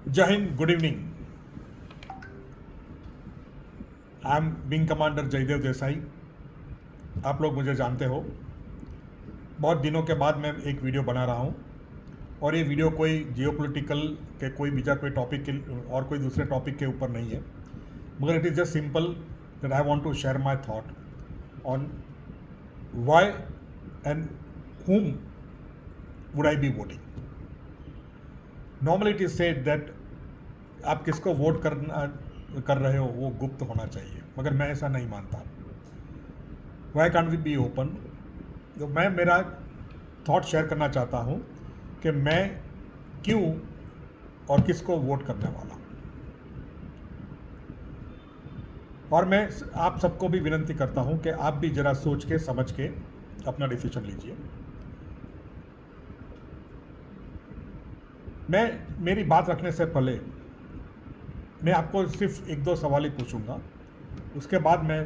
जय Hind, good evening. I am wing commander Jaidev Desai. आप लोग मुझे जानते हो। बहुत दिनों के बाद मैं एक वीडियो बना रहा हूँ और ये वीडियो कोई जियोपॉलिटिकल के कोई टॉपिक के और कोई दूसरे टॉपिक के ऊपर नहीं है, मगर it is just simple that I want to share my thought on why and whom would I be voting. Normally it is said that आप किसको वोट कर रहे हो वो गुप्त होना चाहिए, मगर मैं ऐसा नहीं मानता। Why can't we be open? तो मैं मेरा थॉट शेयर करना चाहता हूँ कि मैं क्यों और किसको वोट करने वाला हूँ, और मैं आप सबको भी विनती करता हूँ कि आप भी ज़रा सोच के समझ के अपना डिसीजन लीजिए। मेरी बात रखने से पहले मैं आपको सिर्फ एक दो सवाल ही पूछूंगा, उसके बाद मैं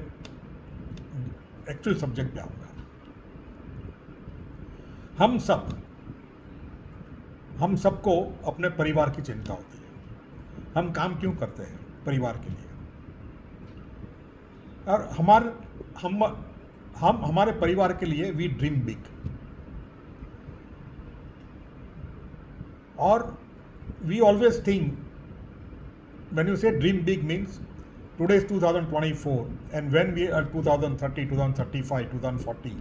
एक्चुअल सब्जेक्ट पे आऊँगा। हम सबको अपने परिवार की चिंता होती है। हम काम क्यों करते हैं? परिवार के लिए। और हम हमारे परिवार के लिए वी ड्रीम बिग, और we always think when you say dream big means today is 2024 and when we are 2030, 2035, 2040,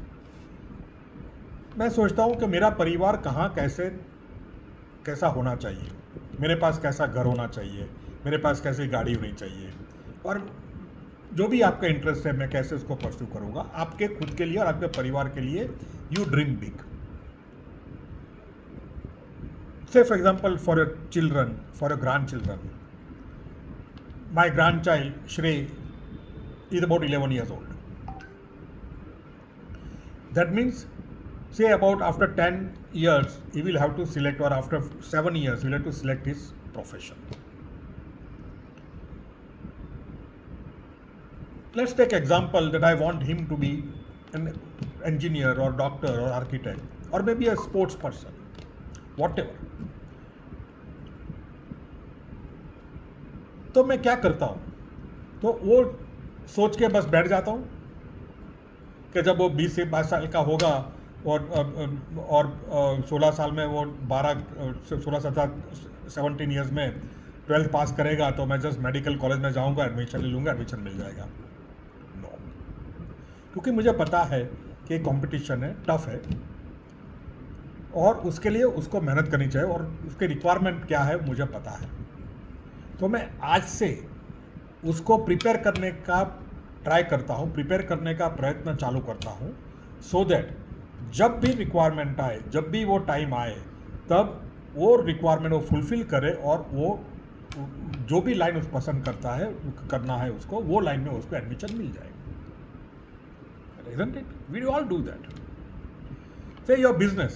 मैं सोचता हूँ कि मेरा परिवार कहाँ कैसा होना चाहिए, मेरे पास कैसा घर होना चाहिए, मेरे पास कैसी गाड़ी होनी चाहिए, और जो भी आपका इंटरेस्ट है मैं कैसे उसको परस्यू करूँगा आपके खुद के लिए और आपके परिवार के लिए। You dream big. Say for example, for your children, for your grandchildren. My grandchild Shrey is about 11 years old. That means, say about after 10 years he will have to select, or after 7 years he will have to select his profession. Let's take example that I want him to be an engineer or doctor or architect or maybe a sports person, whatever. तो मैं क्या करता हूँ, तो वो सोच के बस बैठ जाता हूँ कि जब वो 20 से 22 साल का होगा और 16 साल में वो 17 ईयर्स में 12th पास करेगा तो मैं जस्ट मेडिकल कॉलेज में जाऊँगा, एडमिशन ले लूँगा, एडमिशन मिल जाएगा। नो, क्योंकि मुझे पता है कि कंपटीशन है, टफ है, और उसके लिए उसको मेहनत करनी चाहिए और उसके रिक्वायरमेंट क्या है मुझे पता है। तो मैं आज से उसको प्रिपेयर करने का ट्राई करता हूँ, प्रिपेयर करने का प्रयत्न चालू करता हूँ, सो दैट जब भी रिक्वायरमेंट आए, जब भी वो टाइम आए, तब वो रिक्वायरमेंट वो फुलफिल करे और वो जो भी लाइन उस पसंद करना है उसको, वो लाइन में उसको एडमिशन मिल जाए। Isn't it? We all do that. Say your business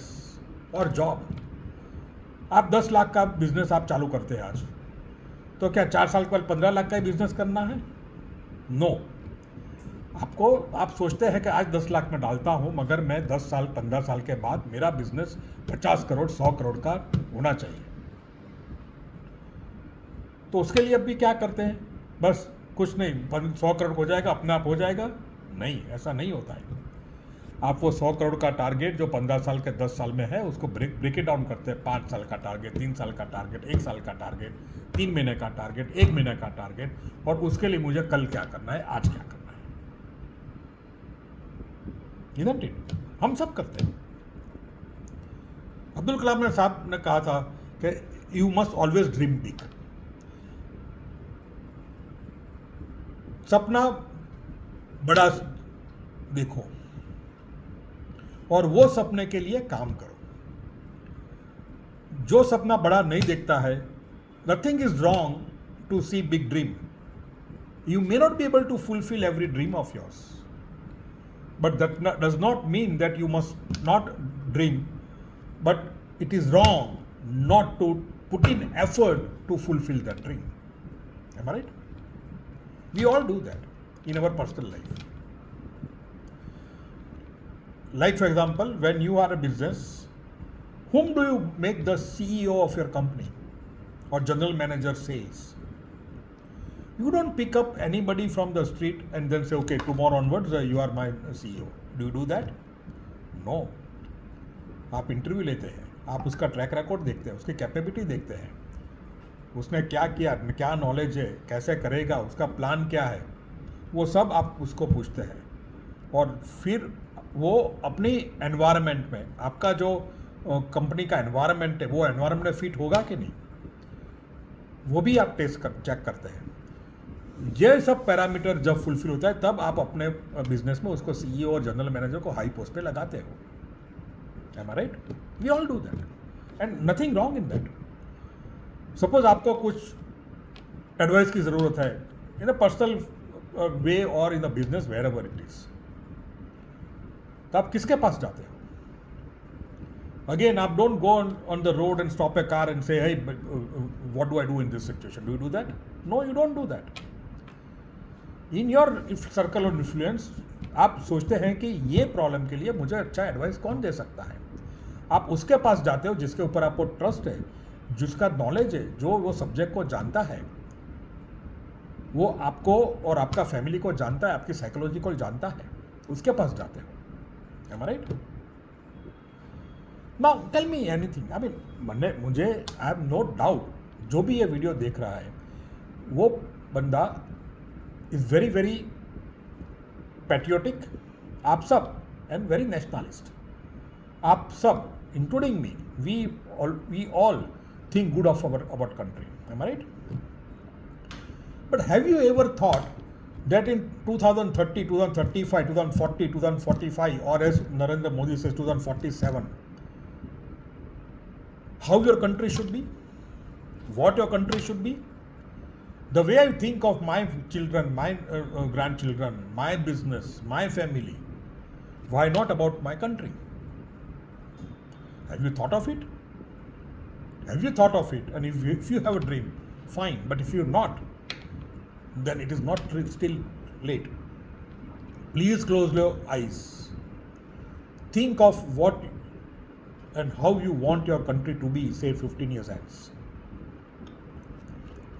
और जॉब, आप 10 लाख का बिजनेस आप चालू करते हैं आज, तो क्या 4 साल के बाद 15 लाख का ही बिजनेस करना है? नो। आप सोचते हैं कि आज 10 लाख में डालता हूं, मगर मैं 10 साल 15 साल के बाद मेरा बिजनेस 50 करोड़ 100 करोड़ का होना चाहिए। तो उसके लिए अब भी क्या करते हैं? बस कुछ नहीं, 100 करोड़ हो जाएगा, अपने आप हो जाएगा? नहीं, ऐसा नहीं होता है। आप वो 100 करोड़ का टारगेट जो 15 साल के 10 साल में है उसको ब्रेक इट डाउन करते हैं। 5 साल का टारगेट, 3 साल का टारगेट, 1 साल का टारगेट, 3 महीने का टारगेट, 1 महीने का टारगेट, और उसके लिए मुझे कल क्या करना है, आज क्या करना है। Isn't it? हम सब करते हैं। अब्दुल कलाम साहब ने कहा था कि you must always dream big. सपना बड़ा देखो और वो सपने के लिए काम करो। जो सपना बड़ा नहीं देखता है, nothing is wrong to see big dream. You may not be able to fulfil every dream of yours, but that does not mean that you must not dream, but it is wrong not to put in effort to fulfil that dream. Am I right? We all do that in our personal life. Like for example, when you are a business, whom do you make the CEO of your company? और general manager sales, you don't pick up anybody from the street and then say, okay, tomorrow onwards you are my CEO. Do you do that? No. आप interview लेते हैं, आप उसका track record देखते हैं, उसकी capability देखते हैं, उसने क्या किया, क्या नॉलेज है, कैसे करेगा, उसका प्लान क्या है, वो सब आप उसको पूछते हैं। और फिर वो अपनी एनवायरनमेंट में, आपका जो कंपनी का एनवायरनमेंट है, वो एनवायरनमेंट में फिट होगा कि नहीं, वो भी आप चेक करते हैं। ये सब पैरामीटर जब फुलफिल होता है तब आप अपने बिजनेस में उसको सीईओ और जनरल मैनेजर को हाई पोस्ट पे लगाते हो। Am I right? We all do that and nothing wrong in that. Suppose आपको कुछ एडवाइस की ज़रूरत है इन अ पर्सनल वे और in the business, wherever it is, तो आप किसके पास जाते हो? अगेन, आप don't go on the road and stop a car and say, hey, what do I do in this situation? Do you do that? No, you don't do that. In your circle of influence आप सोचते हैं कि ये problem के लिए मुझे अच्छा advice कौन दे सकता है। आप उसके पास जाते हो जिसके ऊपर आपको ट्रस्ट है, जिसका नॉलेज है, जो वो सब्जेक्ट को जानता है, वो आपको और आपका फैमिली को जानता है, आपकी साइकोलॉजी को जानता है, उसके पास जाते हो। Am I right? Now tell me anything. I mean, मुझे आई हैव नो डाउट जो भी ये वीडियो देख रहा है वो बंदा इज वेरी वेरी पैट्रियोटिक, आप सब, एंड वेरी नेशनलिस्ट। आप सब including me, we all think good of our country. Am I right? But have you ever thought that in 2030, 2035, 2040, 2045, or as Narendra Modi says, 2047, how your country should be? What your country should be? The way I think of my children, my grandchildren, my business, my family, why not about my country? Have you thought of it? Have you thought of it? And if you have a dream, fine. But if you're not, then it is not still late. Please close your eyes. Think of what and how you want your country to be, say 15 years hence.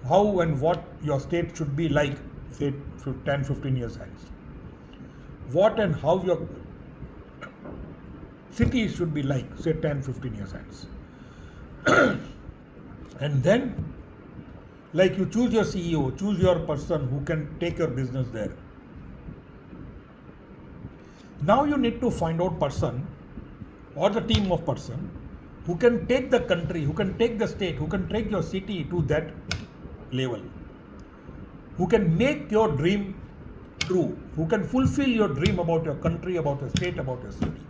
How and what your state should be like, say 10, 15 years hence. What and how your city should be like, say 10, 15 years hence. And then, like, you choose your CEO, choose your person who can take your business there. Now you need to find out person or the team of person who can take the country, who can take the state, who can take your city to that level, who can make your dream true, who can fulfill your dream about your country, about your state, about your city.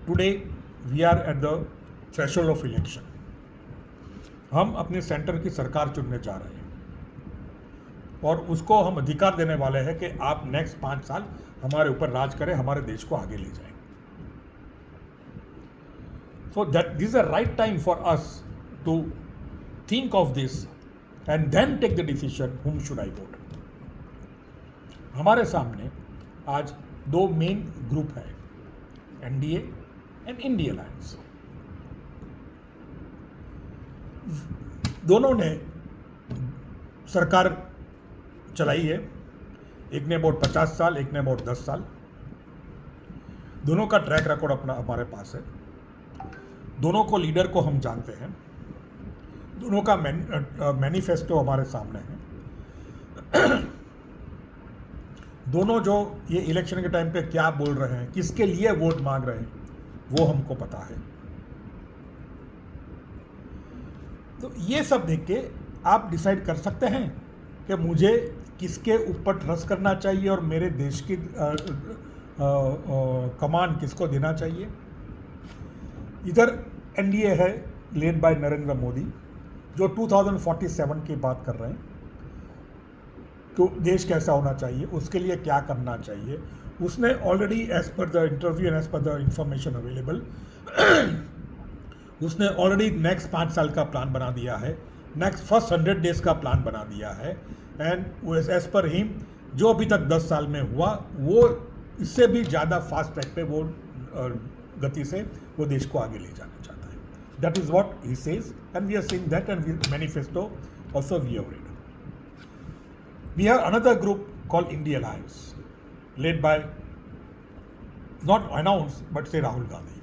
Today we are at the threshold of election. हम अपने centre की सरकार चुनने जा रहे हैं और उसको हम अधिकार देने वाले हैं कि आप नेक्स्ट 5 साल हमारे ऊपर राज करें, हमारे देश को आगे ले जाएं। So that this is a right time for us to think of this and then take the decision whom should I vote. हमारे सामने आज 2 मेन ग्रुप है, एनडीए एंड इंडिया अलायंस। दोनों ने सरकार चलाई है, एक ने अबाउट 50 साल, एक ने अबाउट 10 साल। दोनों का ट्रैक रिकॉर्ड अपना हमारे पास है, दोनों को लीडर को हम जानते हैं, दोनों का मैनिफेस्टो हमारे सामने है। दोनों जो ये इलेक्शन के टाइम पे क्या बोल रहे हैं, किसके लिए वोट मांग रहे हैं, वो हमको पता है। तो ये सब देख के आप डिसाइड कर सकते हैं कि मुझे किसके ऊपर ट्रस्ट करना चाहिए और मेरे देश की कमान किसको देना चाहिए। इधर एनडीए है लेड बाय नरेंद्र मोदी, जो 2047 की बात कर रहे हैं, तो देश कैसा होना चाहिए, उसके लिए क्या करना चाहिए। उसने already as per the interview and as per the information available उसने ऑलरेडी नेक्स्ट 5 साल का प्लान बना दिया है, नेक्स्ट फर्स्ट 100 डेज का प्लान बना दिया है। एंड एज पर हिम जो अभी तक 10 साल में हुआ, वो इससे भी ज़्यादा फास्ट ट्रैक पे वो गति से वो देश को आगे ले जाना चाहता है। That is what he says, and we are seeing that, and manifesto also we have read. We have another group called India Alliance, led by, not announced, but say Rahul Gandhi.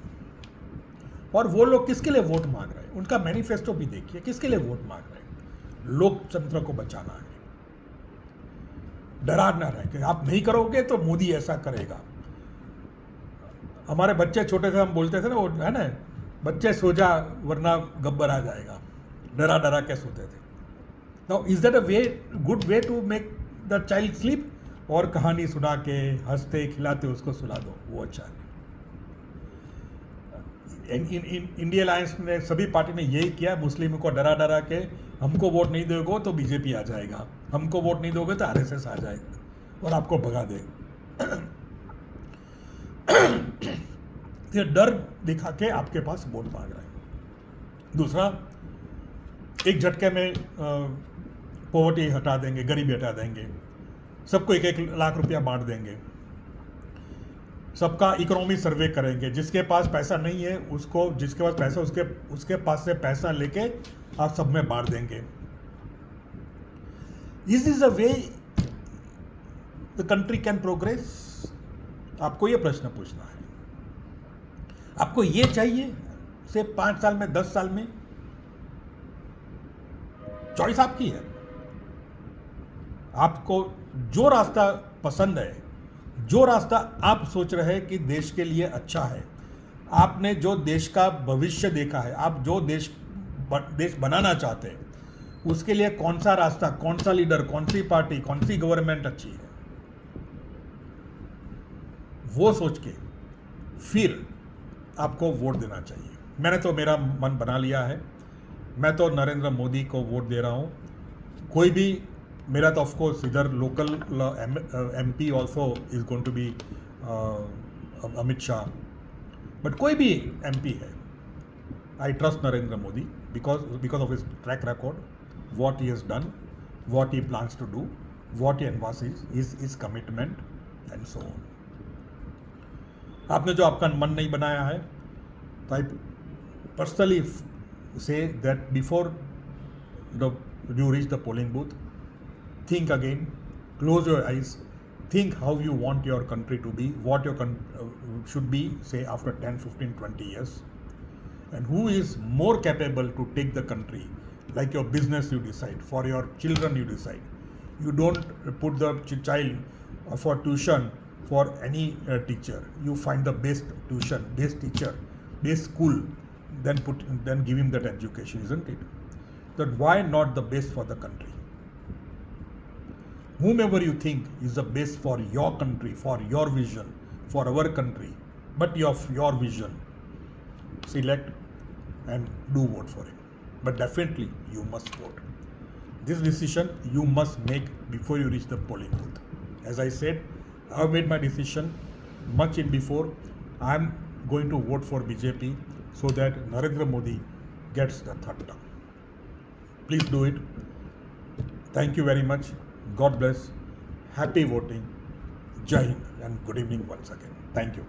और वो लोग किसके लिए vote मांग रहे हैं? उनका manifesto भी देखिए, किसके लिए वोट मांग रहे हैं? लोकतंत्र को बचाना है, डराना है कि आप नहीं करोगे तो मोदी ऐसा करेगा। हमारे बच्चे छोटे थे, हम बोलते थे ना, वो है ना, बच्चे सो जा वरना गब्बर आ जाएगा, डरा डरा के सोते थे। Now is that a way, good way to make the child sleep? और कहानी सुना के हंसते खिलाते उसको सुला दो, वो अच्छा है। इंडिया अलायंस ने, सभी पार्टी ने यही किया, मुस्लिम को डरा डरा के, हमको वोट नहीं दोगे तो बीजेपी आ जाएगा, हमको वोट नहीं दोगे तो आरएसएस आ जाएगा और आपको भगा देगा। ये डर दिखा के आपके पास वोट मांग रहा है। दूसरा, एक झटके में पॉवर्टी हटा देंगे, गरीबी हटा देंगे, सबको 1-1 लाख रुपया बांट देंगे, सबका इकोनॉमी सर्वे करेंगे, जिसके पास पैसा नहीं है उसको, जिसके पास पैसा उसके पास से पैसा लेके आप सब में बांट देंगे। Is a way the country can progress? आपको ये प्रश्न पूछना है। आपको ये चाहिए से 5 साल में, 10 साल में? चॉइस आपकी है। आपको जो रास्ता पसंद है, जो रास्ता आप सोच रहे हैं कि देश के लिए अच्छा है, आपने जो देश का भविष्य देखा है, आप जो देश बनाना चाहते हैं, उसके लिए कौन सा रास्ता, कौन सा लीडर, कौन सी पार्टी, कौन सी गवर्नमेंट अच्छी है, वो सोच के फिर आपको वोट देना चाहिए। मैंने तो मेरा मन बना लिया है, मैं तो नरेंद्र मोदी को वोट दे रहा हूँ। कोई भी, मेरा तो ऑफकोर्स इधर local MP also is going to be Amit Shah, but कोई भी MP है, I trust Narendra Modi because of his track record, what he has done, what he plans to do, what he envisages, his commitment and so on. आपने जो आपका मन नहीं बनाया है, तो I personally say that before you reach the polling booth, think again, close your eyes, think how you want your country to be, what your should be, say after 10, 15, 20 years, and who is more capable to take the country. Like your business you decide, for your children you decide. You don't put the child for tuition for any teacher. You find the best tuition, best teacher, best school, then give him that education, isn't it? That why not the best for the country? Whomever you think is the best for your country, for your vision, for our country, but your vision, select and do vote for him. But definitely you must vote. This decision you must make before you reach the polling booth. As I said, I have made my decision much in before. I am going to vote for BJP so that Narendra Modi gets the third term. Please do it. Thank you very much. God bless. Happy voting. Jai Hind and good evening once again. Thank you.